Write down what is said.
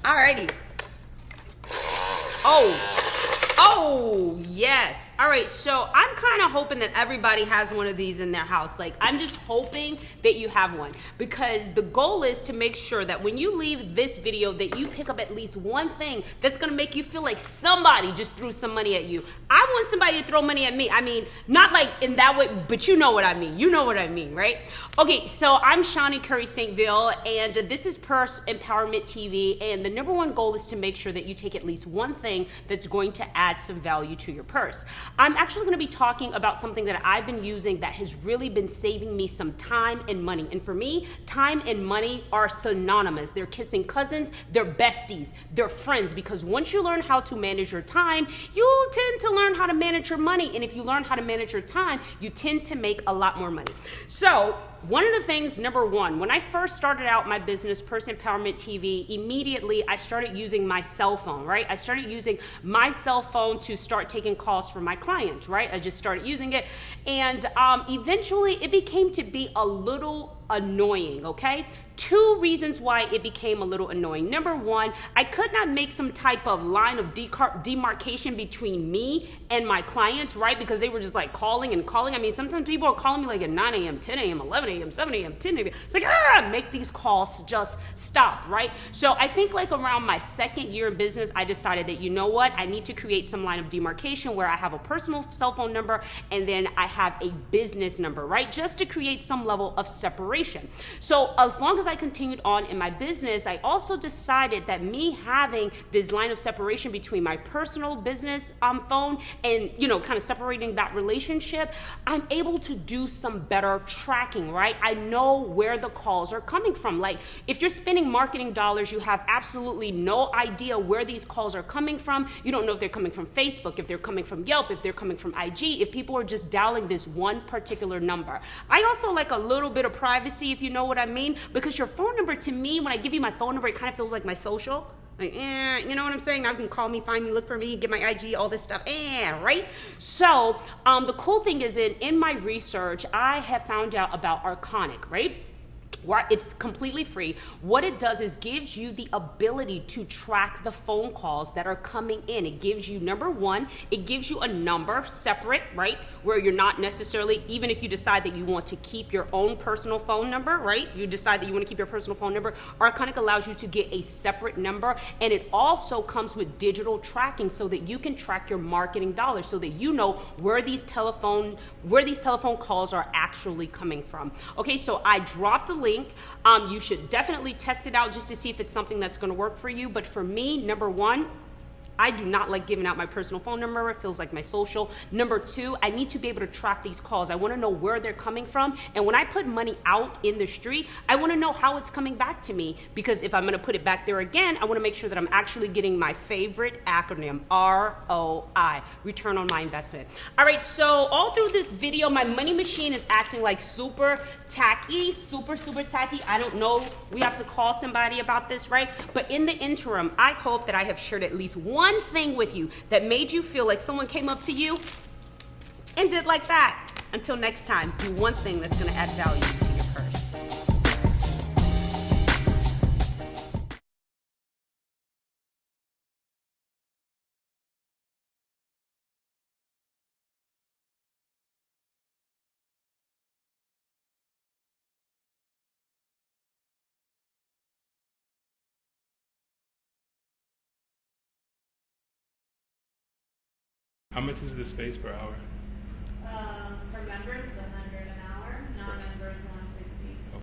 Alrighty. Oh, yes. All right, so I'm kind of hoping that everybody has one of these in their house. Like, I'm just hoping that you have one, because the goal is to make sure that when you leave this video that you pick up at least one thing that's gonna make you feel like somebody just threw some money at you. I want somebody to throw money at me. I mean, not like in that way, but you know what I mean. You know what I mean, right? Okay, so I'm Shawnee Curry Saintville, and this is Purse Empowerment TV, and the #1 goal is to make sure that you take at least one thing that's going to add some value to your purse. I'm actually going to be talking about something that I've been using that has really been saving me some time and money. And for me, time and money are synonymous. They're kissing cousins, they're besties, they're friends, because once you learn how to manage your time, you tend to learn how to manage your money. And if you learn how to manage your time, you tend to make a lot more money. So one of the things, #1, when I first started out my business, Purse Empowerment TV, immediately I started using my cell phone, right? I started using my cell phone to start taking calls from my clients, right? I just started using it. And eventually it became to be a little annoying, okay? 2 reasons why it became a little annoying. #1, I could not make some type of line of demarcation between me and my clients, right? Because they were just like calling and calling. I mean, sometimes people are calling me like at 9 a.m., 10 a.m., 11 a.m., 7 a.m., 10 a.m. It's like, make these calls just stop, right? So I think like around my 2nd year in business, I decided that, you know what? I need to create some line of demarcation where I have a personal cell phone number and then I have a business number, right? Just to create some level of separation. So as long as I continued on in my business, I also decided that me having this line of separation between my personal business phone and, you know, kind of separating that relationship, I'm able to do some better tracking, right? I know where the calls are coming from. Like, if you're spending marketing dollars, you have absolutely no idea where these calls are coming from. You don't know if they're coming from Facebook, if they're coming from Yelp, if they're coming from IG, if people are just dialing this one particular number. I also like a little bit of privacy, if you know what I mean, because your phone number, to me, when I give you my phone number, it kind of feels like my social. Like, you know what I'm saying? Now you can call me, find me, look for me, get my IG, all this stuff, right? So the cool thing is in my research, I have found out about Arconic, right? Where it's completely free. What it does is gives you the ability to track the phone calls that are coming in. It gives you, #1, it gives you a number separate, right? Where you're not necessarily, even if you decide that you want to keep your own personal phone number, right? You decide that you want to keep your personal phone number, Arconic allows you to get a separate number, and it also comes with digital tracking so that you can track your marketing dollars, so that you know where these telephone calls are actually coming from. Okay, so I dropped a link. You should definitely test it out just to see if it's something that's going to work for you. But for me, #1, I do not like giving out my personal phone number. It feels like my social. #2, I need to be able to track these calls. I want to know where they're coming from. And when I put money out in the street, I want to know how it's coming back to me. Because if I'm going to put it back there again, I want to make sure that I'm actually getting my favorite acronym, ROI, return on my investment. All right, so all through this video, my money machine is acting like super tacky, super tacky. I don't know. We have to call somebody about this, right? But in the interim, I hope that I have shared at least one thing with you that made you feel like someone came up to you and did like that. Until next time, do one thing that's going to add value to your purse. How much is the space per hour?